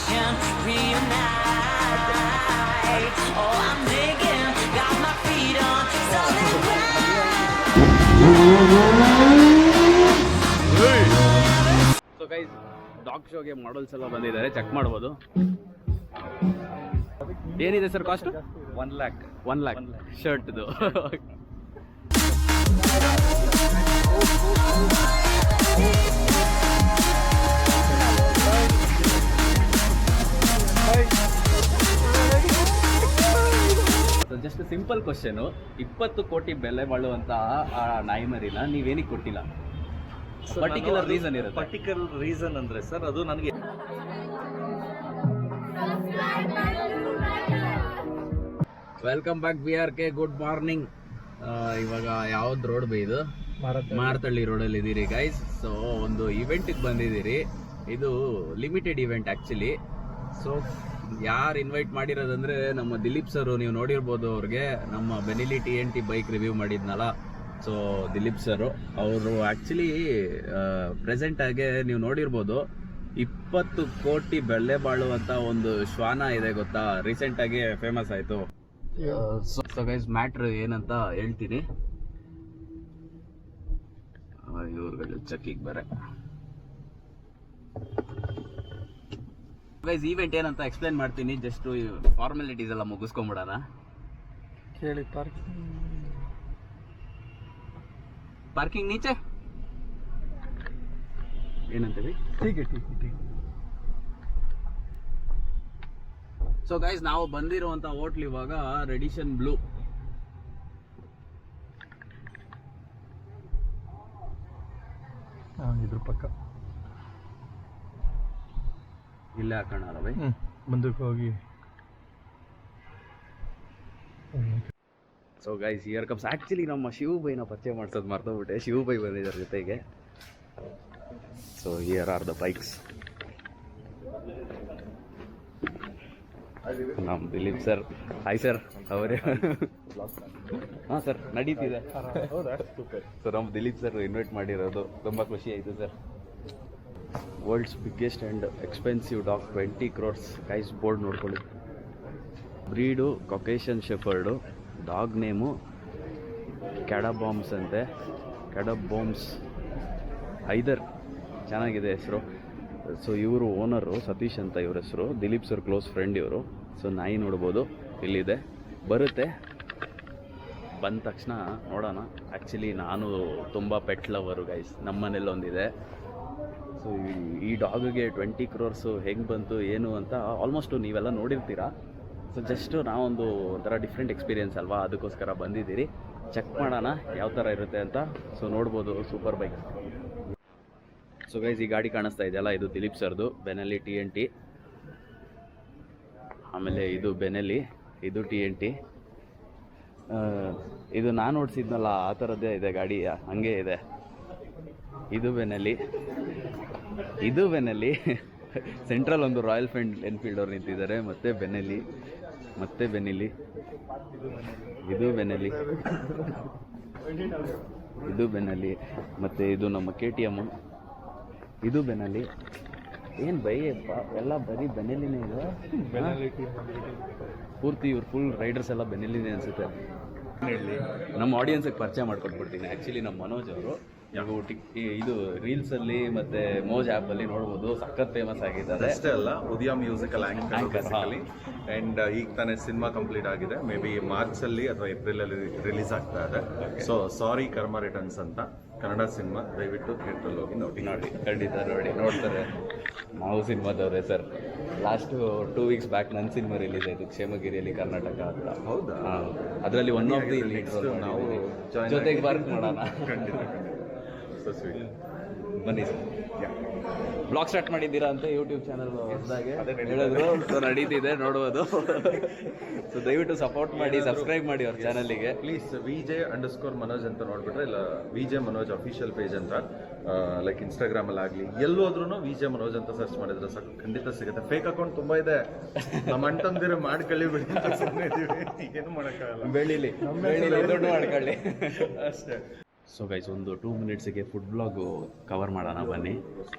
can reunite. Oh, I'm digging, got my feet on solid ground. So guys dog ಶೋಗೆ models ಎಲ್ಲ ಬಂದಿದ್ದಾರೆ, check ಮಾಡ್ಬೋದು. ಏನಿದೆ sir cost? 1 lakh. 1 lakh ಶರ್ಟ್ದು. Just simple question, 20 ಕೋಟಿ ಬೆಲೆ ಬಾಳುವಂತಹ ಆ ನಾಯಿ ಮರಿನ ನೀವೇನಿಗೆ ಕೊಟ್ಟಿಲ್ಲ? ಪರ್ಟಿಕ್ಯುಲರ್ ರೀಸನ್ ಇರುತ್ತೆ. ಪರ್ಟಿಕ್ಯುಲರ್ ರೀಸನ್ ಅಂದ್ರೆ ಸರ್ ಅದು ನನಗೆ welcome back BRK, good morning. ಇವಾಗ ಯಾವ್ದು ರೋಡ್ ಬೈ ಇದು? ಮಾರತಳ್ಳಿ ರೋಡಲ್ಲಿ ಇದ್ದೀರಿ ಗೈಸ್. ಸೊ ಒಂದು ಇವೆಂಟಿಗೆ ಬಂದಿದ್ದೀರಿ. ಇದು ಲಿಮಿಟೆಡ್ ಇವೆಂಟ್ ಆ್ಯಕ್ಚುಲಿ. ಸೊ ಯಾರು ಇನ್ವೈಟ್ ಮಾಡಿರೋದಂದ್ರೆ ನಮ್ಮ ದಿಲೀಪ್ ಸರ್. ನೀವು ನೋಡಿರ್ಬೋದು ಅವ್ರಿಗೆ, ನಮ್ಮ ಬೆನಿಲಿ TNT ಬೈಕ್ ರಿವ್ಯೂ ಮಾಡಿದ್ನಲ್ಲ, ಸೊ ದಿಲೀಪ್ ಸರ್ ಅವರು ಆ್ಯಕ್ಚುಲಿ ಪ್ರೆಸೆಂಟ್ ಆಗಿ ನೀವು ನೋಡಿರ್ಬೋದು 20 ಕೋಟಿ ಬೆಲೆ ಬಾಳುವಂಥ ಒಂದು ಶ್ವಾನ ಇದೆ ಗೊತ್ತಾ, ರೀಸೆಂಟಾಗಿ ಫೇಮಸ್ ಆಯಿತು. ಸೊ ಗೈಸ್ ಮ್ಯಾಟ್ರ್ ಏನಂತ ಹೇಳ್ತೀನಿ. ಇವ್ರುಗಳು ಚೆಕ್ಕಿಗೆ ಬರ ಗೈಸ್ ಈವೆಂಟ್ ಏನಂತ ಎಕ್ಸ್ಪ್ಲೇನ್ ಮಾಡ್ತೀನಿ. ಜಸ್ಟ್ ಫಾರ್ಮಾಲಿಟೀಸ್ ಎಲ್ಲ ಮುಗಿಸ್ಕೊಂಬಿಡೋಣ. ಕೇಳಿ ಪಾರ್ಕಿಂಗ್ ನೀಚೆ ಏನಂತೀವಿ? ಸೊ ಗೈಸ್ ನಾವು ಬಂದಿರುವಂತ ಹೋಟ್ಲ್ ಇವಾಗ ರೆಡಿಷನ್ ಬ್ಲೂ. ಇದ್ರ ಪಕ್ಕ ಇಲ್ಲೇ ಹಾಕೋಣ ಬೈ. ಮುಂದಕ್ಕೆ ಹೋಗಿ. So guys year cups actually ನಮ್ಮ ಶಿವ ಬೈನ ಪರಿಚಯ ಮಾಡ್ಸೋದು ಮರ್ತೋಗ್ಬಿಟ್ಟೆ. ಶಿವ ಬೈ ಬಂದಿದ್ದಾರೆ ಜೊತೆಗೆ. So here are the bikes. ನಮ್ಮ ದಿಲೀಪ್ ಸರ್. ಹಾಯ್ ಸರ್, ಅವರೇ. ಹಾಂ ಸರ್, ನಡೀತಿದೆ. ಸೊ ನಮ್ಮ ದಿಲೀಪ್ ಸರ್ ಇನ್ವೈಟ್ ಮಾಡಿರೋದು ತುಂಬ ಖುಷಿ ಆಯಿತು sir. World's biggest and expensive dog 20 crores guys. Board ನೋಡ್ಕೊಳ್ಳಿ. Breed Caucasian shepherd. Dog name Cadaboms ಅಂತೆ. ಕ್ಯಾಡಬಾಂಬ್ಸ್ ಐದರ್, ಚೆನ್ನಾಗಿದೆ ಹೆಸರು. ಸೊ ಇವರು ಓನರು ಸತೀಶ್ ಅಂತ ಇವ್ರ ಹೆಸರು. ದಿಲೀಪ್ ಸರ್ ಕ್ಲೋಸ್ ಫ್ರೆಂಡ್ ಇವರು. ಸೊ ನಾಯಿ ನೋಡ್ಬೋದು ಇಲ್ಲಿದೆ, ಬರುತ್ತೆ. ಬಂದ ತಕ್ಷಣ ನೋಡೋಣ. ಆ್ಯಕ್ಚುಲಿ ನಾನು ತುಂಬ ಪೆಟ್ ಲವರು ಗೈಸ್. ನಮ್ಮ ಮನೇಲಿ ಒಂದಿದೆ. ಸೊ ಈ ಡಾಗ್ಗೆ 20 crores ಹೆಂಗೆ ಬಂತು ಏನು ಅಂತ ಆಲ್ಮೋಸ್ಟ್ ನೀವೆಲ್ಲ ನೋಡಿರ್ತೀರಾ. ಸೊ ಜಸ್ಟ್ ನಾವೊಂದು ಒಂಥರ ಡಿಫ್ರೆಂಟ್ ಎಕ್ಸ್ಪೀರಿಯನ್ಸ್ ಅಲ್ವಾ, ಅದಕ್ಕೋಸ್ಕರ ಬಂದಿದ್ದೀರಿ. ಚೆಕ್ ಮಾಡೋಣ ಯಾವ ಥರ ಇರುತ್ತೆ ಅಂತ. ಸೊ ನೋಡ್ಬೋದು ಸೂಪರ್ ಬೈಕ್. ಸೊ ಗೈಸ್ ಈ ಗಾಡಿ ಕಾಣಿಸ್ತಾ ಇದೆಯಲ್ಲ, ಇದು ದಿಲೀಪ್ ಸರ್ದು ಬೆನೆಲಿ TNT. ಆಮೇಲೆ ಇದು ಬೆನೆಲಿ, ಇದು TNT. ಇದು ನಾನು ಓಡಿಸಿದ್ನಲ್ಲ ಆ ಥರದ್ದೇ ಇದೆ ಗಾಡಿ, ಹಂಗೆ ಇದೆ. ಇದು ಬೆನೆಲಿ, ಇದು ಬೆನೆಲಿ. ಸೆಂಟ್ರಲ್ ಒಂದು ರಾಯಲ್ ಎನ್ಫೀಲ್ಡ್ ಅವ್ರು ನಿಂತಿದ್ದಾರೆ. ಮತ್ತೆ ಬೆನೆಲಿ, ಮತ್ತೆ ಬೆನಿಲಿ, ಇದು ಬೆನೆಲಿ, ಇದು ಬೆನೆಲಿ. ಮತ್ತು ಇದು ನಮ್ಮ KTM, ಇದು ಬೆನೆಲಿ. ಏನು ಬೈಯಪ್ಪ ಎಲ್ಲ ಬರೀ ಬೆನೆಲಿನೇ ಇದೆ. ಪೂರ್ತಿ ಇವ್ರು ಫುಲ್ ರೈಡರ್ಸ್ ಎಲ್ಲ ಬೆನೆಲಿನೇ ಅನಿಸುತ್ತೆ. ನಮ್ಮ ಆಡಿಯನ್ಸಿಗೆ ಪರಿಚಯ ಮಾಡ್ಕೊಟ್ಬಿಡ್ತೀನಿ. ಆ್ಯಕ್ಚುಲಿ ನಮ್ಮ ಮನೋಜ್ ಅವರು ಇದು ರೀಲ್ಸಲ್ಲಿ ಮತ್ತು ಮೋಜ್ ಆ್ಯಪಲ್ಲಿ ನೋಡ್ಬೋದು, ಸಖತ್ ಫೇಮಸ್ ಆಗಿದ್ದಾರೆ. ಅಷ್ಟೇ ಅಲ್ಲ, ಉದಯ ಮ್ಯೂಸಿಕಲ್ ಆ್ಯಂಕರ್. ಆ್ಯಂಡ್ ಈಗ ತಾನೇ ಸಿನಿಮಾ ಕಂಪ್ಲೀಟ್ ಆಗಿದೆ. ಮೇ ಬಿ ಮಾರ್ಚಲ್ಲಿ ಅಥವಾ ಏಪ್ರಿಲಲ್ಲಿ ರಿಲೀಸ್ ಆಗ್ತಾ ಇದೆ. ಸೊ ಸಾರಿ ಕರ್ಮ ರಿಟರ್ನ್ಸ್ ಅಂತ ಕನ್ನಡ ಸಿನಿಮಾ, ದಯವಿಟ್ಟು ಥಿಯೇಟ್ರಲ್ಲಿ ಹೋಗಿ ನೋಡಿ. ಖಂಡಿತ ನೋಡಿ, ನೋಡ್ತಾರೆ. ನಾವು ಸಿನಿಮಾದವ್ರೆ ಸರ್. ಲಾಸ್ಟು 2 weeks ಬ್ಯಾಕ್ ನನ್ನ ಸಿನಿಮಾ ರಿಲೀಸ್ ಆಯಿತು, ಕ್ಷೇಮಗಿರಿಯಲ್ಲಿ ಕರ್ನಾಟಕ ಅಂತ. ಹೌದಾ? ಅದರಲ್ಲಿ ಒನ್ ಆಫ್ ದಿ ನಾವು ಜೊತೆಗೆ ವರ್ಕ್ ಮಾಡೋಣ. ಖಂಡಿತ. So sweet. ಬನ್ನಿ ಸರ್. ಬ್ಲಾಗ್ ಸ್ಟಾರ್ಟ್ ಮಾಡಿದ್ದೀರಾ ಅಂತ ಯೂಟ್ಯೂಬ್ ಚಾನಲ್ ಹೊಸದಾಗಿ ಹೇಳಿದ್ರು. ಸೊ ನಡೀತಿದೆ, ನೋಡ್ಬೋದು. ಸೊ ದಯವಿಟ್ಟು ಸಪೋರ್ಟ್ ಮಾಡಿ, ಸಬ್ಸ್ಕ್ರೈಬ್ ಮಾಡಿ ಅವ್ರ ಚಾನಲ್ಗೆ ಪ್ಲೀಸ್. VJ_Manoj ಅಂತ ನೋಡ್ಬಿಟ್ರೆ, ಇಲ್ಲ VJ Manoj ಅಫಿಷಿಯಲ್ ಪೇಜ್ ಅಂತ, ಲೈಕ್ ಇನ್ಸ್ಟಾಗ್ರಾಮಲ್ಲಿ ಆಗಲಿ ಎಲ್ಲೋದ್ರೂ VJ Manoj ಅಂತ ಸರ್ಚ್ ಮಾಡಿದ್ರೆ ಖಂಡಿತ ಸಿಗುತ್ತೆ. ಫೇಕ್ ಅಕೌಂಟ್ ತುಂಬ ಇದೆ. ನಮ್ಮ ಅಂಟಂದಿರ ಮಾಡ್ಕೊಳ್ಳಿ ಬಿಡಿ, ಏನು ಮಾಡೋಕ್ಕಾಗಲ್ಲ. ಬೆಳೀಲಿ ದುಡ್ಡು ಮಾಡ್ಕೊಳ್ಳಿ ಅಷ್ಟೇ. ಸೊ ಗೈಸ್ ಒಂದು 2 minutesಗೆ ಫುಡ್ ಬ್ಲಾಗು ಕವರ್ ಮಾಡೋಣ ಬನ್ನಿ.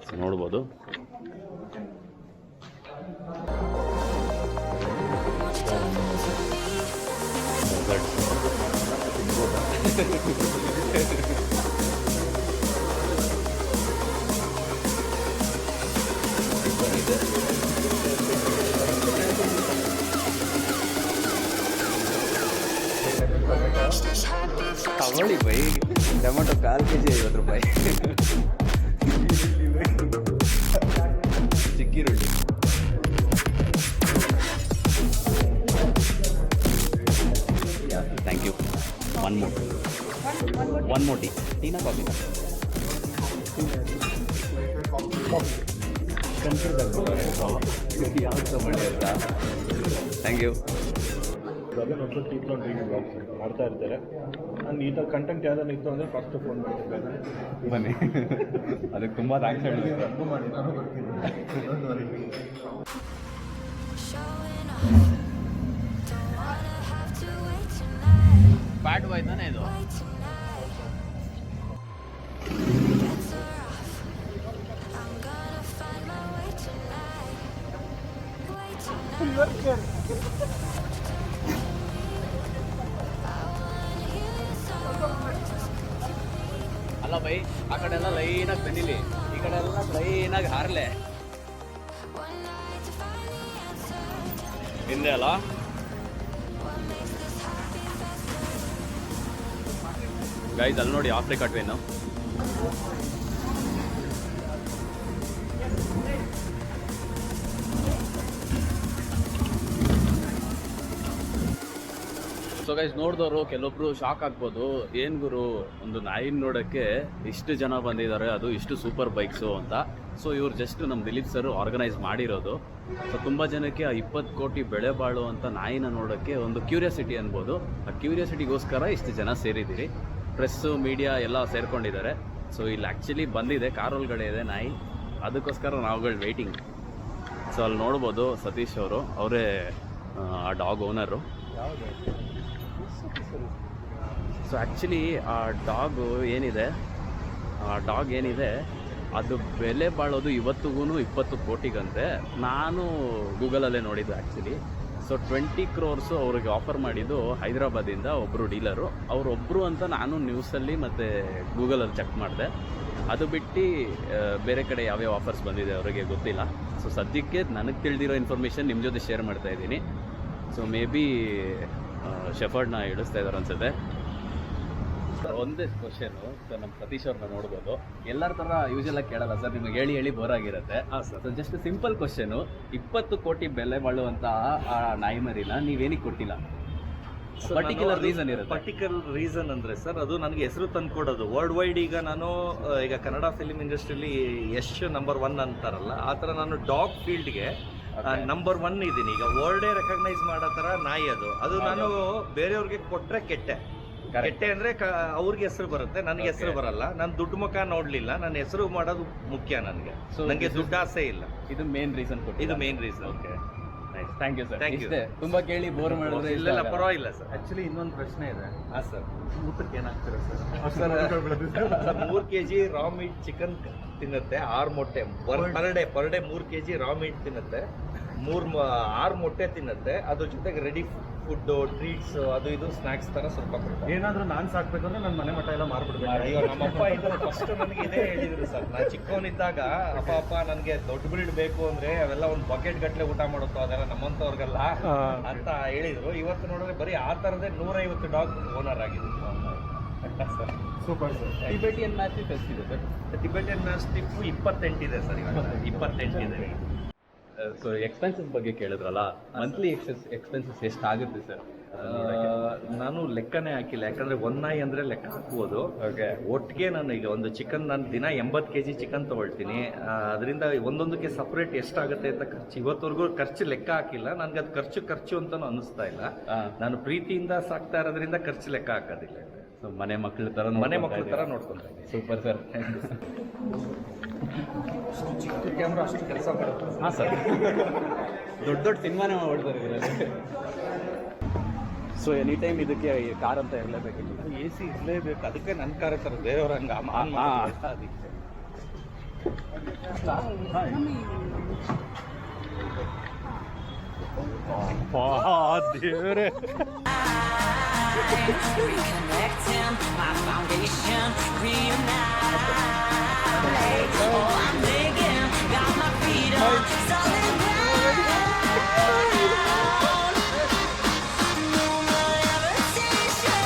ಸೊ ನೋಡ್ಬೋದು ತಗೊಳ್ಳಿ ಬೈ, ಟೊಮೆಟೊ 1/4 kg 50 ರೂಪಾಯಿ. ಚಿಕ್ಕಿರುಳ್ಳಿ thank you. One more tea. ಟೀನಾ ಕಾಫಿ? ಯಾವ್ದು ತಗೊಂಡು ಅಂತ. Thank you. ಮಾಡ್ತಾ ಇರ್ತಾರೆ. ನಾನು ಈ ಥರ ಕಂಟೆಂಟ್ ಯಾವ್ದಾರು ಇತ್ತು ಅಂದರೆ ಫಸ್ಟ್ ಫೋನ್ ಮಾಡ್ತೀನಿ. ಬನ್ನಿ, ಅದಕ್ಕೆ ತುಂಬ ಥ್ಯಾಂಕ್ಸ್ ಹೇಳಿ. ಬ್ಯಾಟ್ ಬಾಯ್ ತಾನೇ ಇದು? ಅಲ್ಲ ಬೈ, ಆ ಕಡೆ ಎಲ್ಲ ಲೈನಾಗಿ ಬೆನ್ನಿಲಿ, ಈ ಕಡೆ ಎಲ್ಲ ಲೈನಾಗಿ ಹಾರಲೆ ಹಿಂದೆ ಅಲ್ಲ. ಗೈಸ್ ಅಲ್ಲಿ ನೋಡಿ ಆಫ್ರಿಕಾ ಟ್ವೇನು. ಸೊ ಗೈಸ್ ನೋಡಿದವರು ಕೆಲವೊಬ್ರು ಶಾಕ್ ಆಗ್ಬೋದು, ಏನು ಗುರು ಒಂದು ನಾಯಿನ ನೋಡೋಕ್ಕೆ ಇಷ್ಟು ಜನ ಬಂದಿದ್ದಾರೆ, ಅದು ಇಷ್ಟು ಸೂಪರ್ ಬೈಕ್ಸು ಅಂತ. ಸೊ ಇವ್ರು ಜಸ್ಟ್ ನಮ್ಮ ದಿಲೀಪ್ ಸರ್ ಆರ್ಗನೈಸ್ ಮಾಡಿರೋದು. ಸೊ ತುಂಬ ಜನಕ್ಕೆ ಆ 20 ಕೋಟಿ ಬೆಳೆ ಬಾಳುವಂಥ ನಾಯಿನ ನೋಡೋಕ್ಕೆ ಒಂದು ಕ್ಯೂರಿಯಾಸಿಟಿ ಅನ್ಬೋದು. ಆ ಕ್ಯೂರಿಯಾಸಿಟಿಗೋಸ್ಕರ ಇಷ್ಟು ಜನ ಸೇರಿದ್ದೀರಿ. ಪ್ರೆಸ್ಸು ಮೀಡಿಯಾ ಎಲ್ಲ ಸೇರ್ಕೊಂಡಿದ್ದಾರೆ. ಸೊ ಇಲ್ಲಿ ಆ್ಯಕ್ಚುಲಿ ಬಂದಿದೆ, ಕಾರ್ ಒಳಗಡೆ ಇದೆ ನಾಯಿ, ಅದಕ್ಕೋಸ್ಕರ ನಾವುಗಳು ವೆಯ್ಟಿಂಗ್. ಸೊ ಅಲ್ಲಿ ನೋಡ್ಬೋದು ಸತೀಶ್ ಅವರು, ಅವರೇ ಆ ಡಾಗ್ ಓನರು. ಸೊ ಆ್ಯಕ್ಚುಲಿ ಆ ಡಾಗ್ ಏನಿದೆ ಅದು ಬೆಲೆ ಬಾಳೋದು ಇವತ್ತಿಗೂ 20 ಕೋಟಿಗಂತೆ. ನಾನು ಗೂಗಲಲ್ಲೇ ನೋಡಿದ್ದು ಆ್ಯಕ್ಚುಲಿ. ಸೊ 20 crores ಅವ್ರಿಗೆ ಆಫರ್ ಮಾಡಿದ್ದು ಹೈದರಾಬಾದಿಂದ ಒಬ್ಬರು ಡೀಲರು. ಅವರೊಬ್ಬರು ಅಂತ ನಾನು ನ್ಯೂಸಲ್ಲಿ ಮತ್ತು ಗೂಗಲಲ್ಲಿ ಚೆಕ್ ಮಾಡಿದೆ. ಅದು ಬಿಟ್ಟು ಬೇರೆ ಕಡೆ ಯಾವ್ಯಾವ ಆಫರ್ಸ್ ಬಂದಿದೆ ಅವರಿಗೆ ಗೊತ್ತಿಲ್ಲ. ಸೊ ಸದ್ಯಕ್ಕೆ ನನಗೆ ತಿಳಿದಿರೋ ಇನ್ಫಾರ್ಮೇಷನ್ ನಿಮ್ಮ ಜೊತೆ ಶೇರ್ ಮಾಡ್ತಾ ಇದ್ದೀನಿ. ಸೊ ಮೇ ಬಿ ಶೆಫರ್ಡ್ನ ಇಳಿಸ್ತಾ ಇದ್ದಾರೆ ಅನ್ಸುತ್ತೆ. ಒಂದೇ ಕ್ವಶನು ಸರ್, ನಮ್ಮ ಸತೀಶ್ ಅವ್ರನ್ನ ನೋಡ್ಬೋದು. ಎಲ್ಲರ ಥರ ಯೂಶಲಾಗಿ ಕೇಳಲ್ಲ ಸರ್, ನಿಮಗೆ ಹೇಳಿ ಬೋರ್ ಆಗಿರುತ್ತೆ. ಹಾಂ sir. So just simple question, 20 ಕೋಟಿ ಬೆಲೆ ಬಾಳುವಂಥ ಆ ನಾಯಿ ಮರಿನ ನೀವೇನಿಗೆ ಕೊಟ್ಟಿಲ್ಲ? ಪರ್ಟಿಕ್ಯುಲರ್ ರೀಸನ್ ಇರುತ್ತೆ. ಪರ್ಟಿಕ್ಯುಲರ್ ರೀಸನ್ ಅಂದರೆ ಸರ್, ಅದು ನನಗೆ ಹೆಸರು ತಂದುಕೊಡೋದು ವರ್ಲ್ಡ್ ವೈಡ್. ಈಗ ನಾನು ಈಗ ಕನ್ನಡ ಫಿಲ್ಮ್ ಇಂಡಸ್ಟ್ರಿಯಲ್ಲಿ ಯಶ್ ನಂಬರ್ 1 ಅಂತಾರಲ್ಲ, ಆ ಥರ ನಾನು ಡಾಗ್ ಫೀಲ್ಡ್ಗೆ ನಂಬರ್ 1 ಇದ್ದೀನಿ. ಈಗ ವರ್ಲ್ಡೇ ರೆಕಗ್ನೈಸ್ ಮಾಡೋ ಥರ ನಾಯಿ ಅದು ನಾನು ಬೇರೆಯವ್ರಿಗೆ ಕೊಟ್ಟರೆ ಕೆಟ್ಟೆ ಅಂದರೆ ಅವ್ರಿಗೆ ಹೆಸರು ಬರುತ್ತೆ, ನನಗೆ ಹೆಸರು ಬರಲ್ಲ. ನಾನು ದುಡ್ಡು ಮುಖ ನೋಡಲಿಲ್ಲ, ನನ್ನ ಹೆಸರು ಮಾಡೋದು ಮುಖ್ಯ ನನಗೆ. ನನಗೆ ದುಡ್ಡು ಆಸೆ ಇಲ್ಲ. ಇದು ಮೇನ್ ರೀಸನ್. ಇದು main reason. Okay, thank you sir. Thank you. ತುಂಬ ಕೇಳಿ ಬೋರ್ ಮಾಡಿದ್ರೆ ಇಲ್ಲ, ಪರವಾಗಿಲ್ಲ ಸರ್. ಆ್ಯಕ್ಚುಲಿ ಇನ್ನೊಂದು ಪ್ರಶ್ನೆ ಇದೆ. ಹಾಂ ಸರ್. ಊಟಕ್ಕೆ ಏನಾಗ್ತೀರಾ ಸರ್? ಸರ್ 3 kg ರಾ ಮೀಟ್ ಚಿಕನ್ ತಿನ್ನುತ್ತೆ, 6 ಮೊಟ್ಟೆ ಪರ್ ಡೇ 3 kg ರಾ ಮೀಟ್ ತಿನ್ನುತ್ತೆ, 6 ಮೊಟ್ಟೆ ತಿನ್ನುತ್ತೆ. ಅದ್ರ ಜೊತೆಗೆ ರೆಡಿ ಫುಡ್, ಟ್ರೀಟ್ಸ್, ಅದು ಇದು ಸ್ನ್ಯಾಕ್ಸ್ ಥರ ಸ್ವಲ್ಪ ಕೊಡ್ತಾರೆ. ಏನಾದರೂ ನಾನು ಸಾಕ್ಬೇಕಂದ್ರೆ ನನ್ನ ಮನೆ ಮಠ ಎಲ್ಲ ಮಾರ್ಬಿಡ್ಬೇಕು. ನಮ್ಮಪ್ಪ ಇದನ್ನು ಫಸ್ಟ್ ನನಗೆ ಇದೇ ಹೇಳಿದ್ರು ಸರ್. ನಾನು ಚಿಕ್ಕವನಿದ್ದಾಗ ಅಪ್ಪ ನನಗೆ ದೊಡ್ಡ ಬ್ರೀಡ್ ಬೇಕು ಅಂದರೆ ಅವೆಲ್ಲ ಒಂದು ಬಕೆಟ್ ಗಟ್ಟಲೆ ಊಟ ಮಾಡುತ್ತೋ, ಅದೆಲ್ಲ ನಮ್ಮಂಥವ್ರಿಗೆಲ್ಲ ಅಂತ ಹೇಳಿದರು. ಇವತ್ತು ನೋಡಿದ್ರೆ ಬರೀ ಆ ಥರದೇ 150 ಡಾಗ್ ಓನರ್ ಆಗಿದೆ sir. Super sir. Tibetan mastiff ಎಷ್ಟಿದೆ ಸರ್? ಟಿಬೆಟಿಯನ್ ಮ್ಯಾಸ್ಟಿಫ್ 28 ಇದೆ ಸರ್. ಇವಾಗ 28 ಇದೆ. ಸೊ ಎಕ್ಸ್ಪೆನ್ಸಸ್ ಬಗ್ಗೆ ಕೇಳಿದ್ರಲ್ಲ, ಮಂತ್ಲಿ ಎಕ್ಸ್ಪೆನ್ಸಸ್ ಎಷ್ಟಾಗುತ್ತೆ ಸರ್? ನಾನು ಲೆಕ್ಕನೇ ಹಾಕಿಲ್ಲ, ಯಾಕಂದ್ರೆ ಒಂದ್ ನಾಯಿ ಅಂದ್ರೆ ಲೆಕ್ಕ ಹಾಕ್ಬೋದು. ಒಟ್ಟಿಗೆ ನಾನು ಈಗ ಒಂದು ಚಿಕನ್, ನಾನು ದಿನ 80 kg ಚಿಕನ್ ತಗೊಳ್ತೀನಿ. ಅದರಿಂದ ಒಂದೊಂದಕ್ಕೆ ಸಪ್ರೇಟ್ ಎಷ್ಟಾಗುತ್ತೆ ಅಂತ ಖರ್ಚು ಇವತ್ತವರೆಗೂ ಖರ್ಚು ಲೆಕ್ಕ ಹಾಕಿಲ್ಲ. ನನ್ಗೆ ಅದು ಖರ್ಚು ಅಂತಾನು ಅನ್ನಿಸ್ತಾ ಇಲ್ಲ. ನಾನು ಪ್ರೀತಿಯಿಂದ ಸಾಕ್ತಾ ಇರೋದ್ರಿಂದ ಖರ್ಚು ಲೆಕ್ಕ ಹಾಕೋದಿಲ್ಲ. ಸೊ ಮನೆ ಮಕ್ಕಳ ಥರ ನೋಡ್ಕೊಂತ ಇದ್ದೀನಿ. Super sir. ಚಿಕ್ಕ ಕ್ಯಾಮ್ರಾ ಅಷ್ಟು ಕೆಲಸ ಮಾಡುತ್ತೆ. ಹಾಂ ಸರ್, ದೊಡ್ಡ ಸಿನಿಮಾನೇ ಮಾಡ್ತಾರೆ ಇದರಲ್ಲಿ. ಸೊ ಎನಿ ಟೈಮ್ ಇದಕ್ಕೆ ಕಾರ್ ಅಂತ ಇರಲೇಬೇಕಿಲ್ಲ, AC ಇರಲೇಬೇಕು. ಅದಕ್ಕೆ ನನ್ನ ಕಾರ್ ಥರ ಬೇರೆಯವ್ರ ಹಂಗೆ ಅದಕ್ಕೆ ದೇವ್ರೆ. Reconnecting my foundation, reunite. Oh, I'm digging, got my feet on solid ground. No more levitation.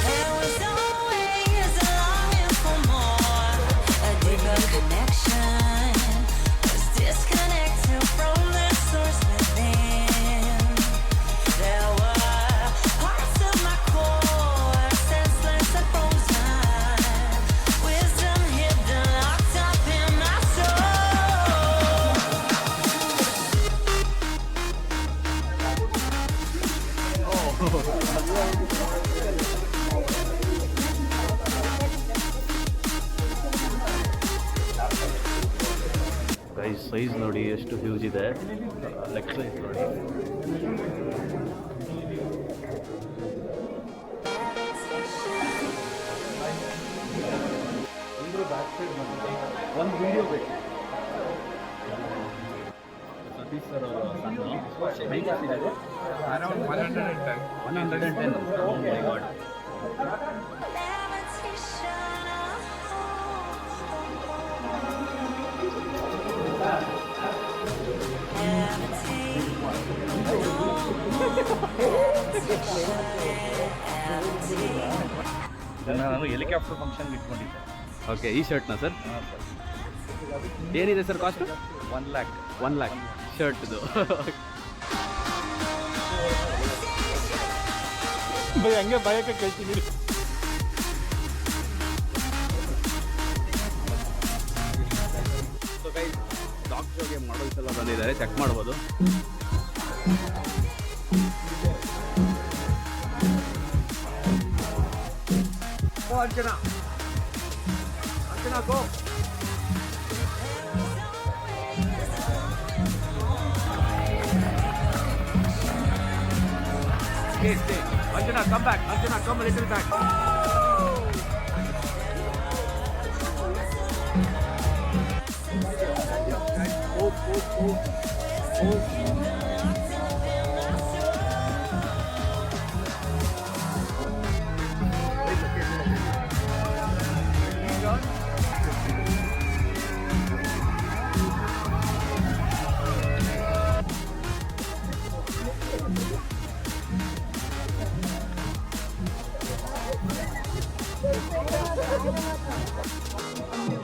There was always a longing for more, a deeper connection. Was disconnected from the source within. There were parts of my core, senseless and frozen. Wisdom hidden, locked up in my soul. Size ನೋಡಿ ಎಷ್ಟು huge ಇದೆ. Leg size ನೋಡಿ. ಒಂದು video ಬೇಕು. Satish sir ಅವರು height ಎಷ್ಟಿದೆ? Around 110. 110. Oh my God. ನಾನು helicopter ಫಂಕ್ಷನ್ಗೆ ಇಟ್ಕೊಂಡಿದ್ದೆ. ಓಕೆ, ಈ ಶರ್ಟ್ನಾ ಸರ್? ಹಾಂ ಸರ್. ಏನಿದೆ ಸರ್ ಕಾಸ್ಟು? 1 lakh. 1 lakh ಶರ್ಟ್ದು. ಹಂಗೆ ಭಯಕ್ಕೆ ಕೇಳ್ತೀನಿ. ಸೊ ಗೈಸ್, ಡಾಗ್ ಶೋಗೆ ಮಾಡಲ್ಸ್ ಎಲ್ಲ ಬಂದಿದ್ದಾರೆ, ಚೆಕ್ ಮಾಡ್ಬೋದು. ಅರ್ಚನಾ ಗೋ. Stay. Archana, come back. Archana, come a little back.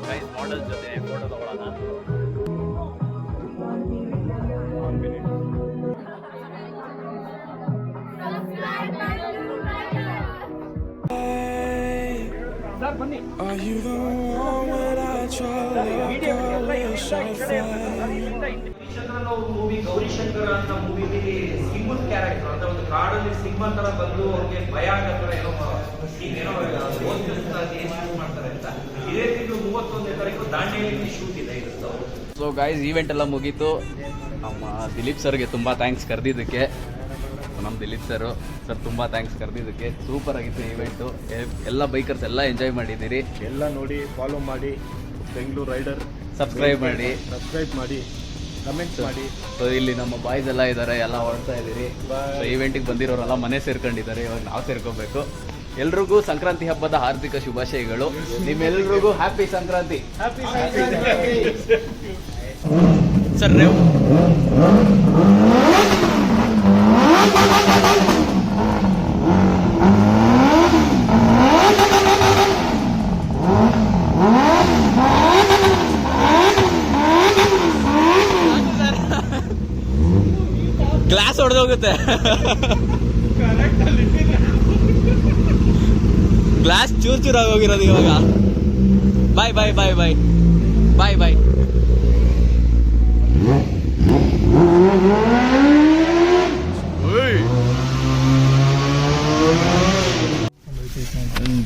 Guys, models ಜೊತೆ ಫೋಟೋ ತಗೊಳ್ಳೋಣ. ಸರ್ ಬನ್ನಿ. Are you the one when I try to movie Gaurishankar ಅಂತ ಮೂವಿಲಿ ಸಿಂಹದ ಕ್ಯಾರೆಕ್ಟರ್ ಅಂದ್ರೆ ಒಂದು ಕಾಡಲ್ಲಿ ಸಿಂಹ ತರ ಬಂದು ಅವ್ರಿಗೆ ಭಯ ಆಗತ್ತರ ಏನೋ ಮಾಡ್ತಾರೆ ಅಂತ. ಇದೇ ತಿಂಗಳು 31ನೇ ತಾರೀಕು ದಾಂಡೇಲಿ ಶೂಟ್ ಇದೆ ಇದು. ಸೊ ಗೈಸ್, ಈವೆಂಟ್ ಎಲ್ಲ ಮುಗೀತು. ನಮ್ಮ ದಿಲೀಪ್ ಸರ್ಗೆ ತುಂಬ ಥ್ಯಾಂಕ್ಸ್ ಕರೆದಿದ್ದಕ್ಕೆ. ನಮ್ಮ ದಿಲೀಪ್ ಸರ್ ತುಂಬ ಥ್ಯಾಂಕ್ಸ್ ಕರೆದಿದ್ದಕ್ಕೆ. ಸೂಪರ್ ಆಗಿತ್ತು ಈವೆಂಟು. ಎಲ್ಲ ಬೈಕರ್ಸ್ ಎಲ್ಲ ಎಂಜಾಯ್ ಮಾಡಿದ್ದೀರಿ. ಎಲ್ಲ ನೋಡಿ, ಫಾಲೋ ಮಾಡಿ, ಬೆಂಗಳೂರು ರೈಡರ್ ಸಬ್ಸ್ಕ್ರೈಬ್ ಮಾಡಿ, ಕಮೆಂಟ್ಸ್ ಮಾಡಿ. ಸೊ ಇಲ್ಲಿ ನಮ್ಮ ಬಾಯ್ಸ್ ಎಲ್ಲ ಇದ್ದಾರೆ, ಎಲ್ಲ ಹೊರಡ್ತಾ ಇದ್ದೀರಿ. ಸೊ ಈವೆಂಟಿಗೆ ಬಂದಿರೋರೆಲ್ಲ ಮನೆ ಸೇರ್ಕೊಂಡಿದ್ದಾರೆ, ಇವಾಗ ನಾವು ಸೇರ್ಕೋಬೇಕು. ಎಲ್ರಿಗೂ ಸಂಕ್ರಾಂತಿ ಹಬ್ಬದ ಹಾರ್ದಿಕ ಶುಭಾಶಯಗಳು. ನಿಮ್ಮೆಲ್ರಿಗೂ ಹ್ಯಾಪಿ ಸಂಕ್ರಾಂತಿ. ಸರ್ ನೀವು ಗ್ಲಾಸ್ ಹೊಡೆದೋಗುತ್ತೆ. ಗ್ಲಾಸ್ ಚೂರ್ ಚೂರಾಗಿ ಹೋಗಿರೋದು ಇವಾಗ. ಬಾಯ್ ಬಾಯ್ ಬಾಯ್ ಬಾಯ್ ಬಾಯ್ ಬಾಯ್.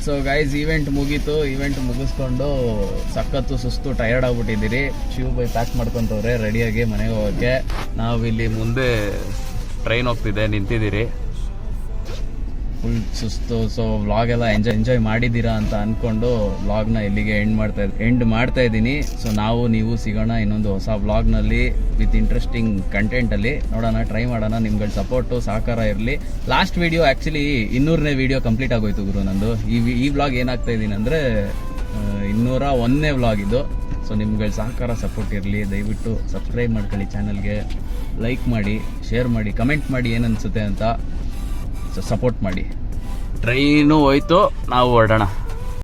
ಸೊ ಗೈಸ್ ಈವೆಂಟ್ ಮುಗೀತು. ಈವೆಂಟ್ ಮುಗಿಸ್ಕೊಂಡು ಸಖತ್ತು ಸುಸ್ತು ಟಯರ್ಡ್ ಆಗ್ಬಿಟ್ಟಿದ್ದೀರಿ. ಶಿವ್ ಬೈ ಪ್ಯಾಕ್ ಮಾಡ್ಕೊಂತವ್ರೆ ರೆಡಿಯಾಗಿ ಮನೆಗೆ ಹೋಗೋಕ್ಕೆ. ನಾವು ಇಲ್ಲಿ ಮುಂದೆ ಟ್ರೈನ್ ಹೋಗ್ತಿದೆ, ನಿಂತಿದ್ದೀರಿ. ಫುಲ್ ಸುಸ್ತು. ಸೊ ವ್ಲಾಗ್ ಎಲ್ಲ ಎಂಜಾಯ್ ಮಾಡಿದ್ದೀರಾ ಅಂತ ಅಂದ್ಕೊಂಡು ವ್ಲಾಗ್ನ ಇಲ್ಲಿಗೆ ಎಂಡ್ ಮಾಡ್ತಾ ಇದ್ದೀನಿ. ಸೊ ನೀವು ಸಿಗೋಣ ಇನ್ನೊಂದು ಹೊಸ ವ್ಲಾಗ್ನಲ್ಲಿ ವಿತ್ ಇಂಟ್ರೆಸ್ಟಿಂಗ್ ಕಂಟೆಂಟಲ್ಲಿ. ನೋಡೋಣ, ಟ್ರೈ ಮಾಡೋಣ. ನಿಮ್ಗಳ ಸಪೋರ್ಟು ಸಹಕಾರ ಇರಲಿ. ಲಾಸ್ಟ್ ವಿಡಿಯೋ ಆ್ಯಕ್ಚುಲಿ 200ನೇ ವಿಡಿಯೋ ಕಂಪ್ಲೀಟ್ ಆಗೋಯ್ತು ಗುರು ನಂದು. ಈ ವ್ಲಾಗ್ ಏನಾಗ್ತಾ ಇದ್ದೀನಿ ಅಂದರೆ 201ನೇ ವ್ಲಾಗ್ ಇದು. ಸೊ ನಿಮ್ಗಳ ಸಹಕಾರ ಸಪೋರ್ಟ್ ಇರಲಿ. ದಯವಿಟ್ಟು ಸಬ್ಸ್ಕ್ರೈಬ್ ಮಾಡ್ಕೊಳ್ಳಿ ಚಾನಲ್ಗೆ, ಲೈಕ್ ಮಾಡಿ, ಶೇರ್ ಮಾಡಿ, ಕಮೆಂಟ್ ಮಾಡಿ ಏನನ್ಸುತ್ತೆ ಅಂತ. ಸೊ ಸಪೋರ್ಟ್ ಮಾಡಿ. ಟ್ರೈನು ಹೋಯ್ತು, ನಾವು ಹೊರಡೋಣ.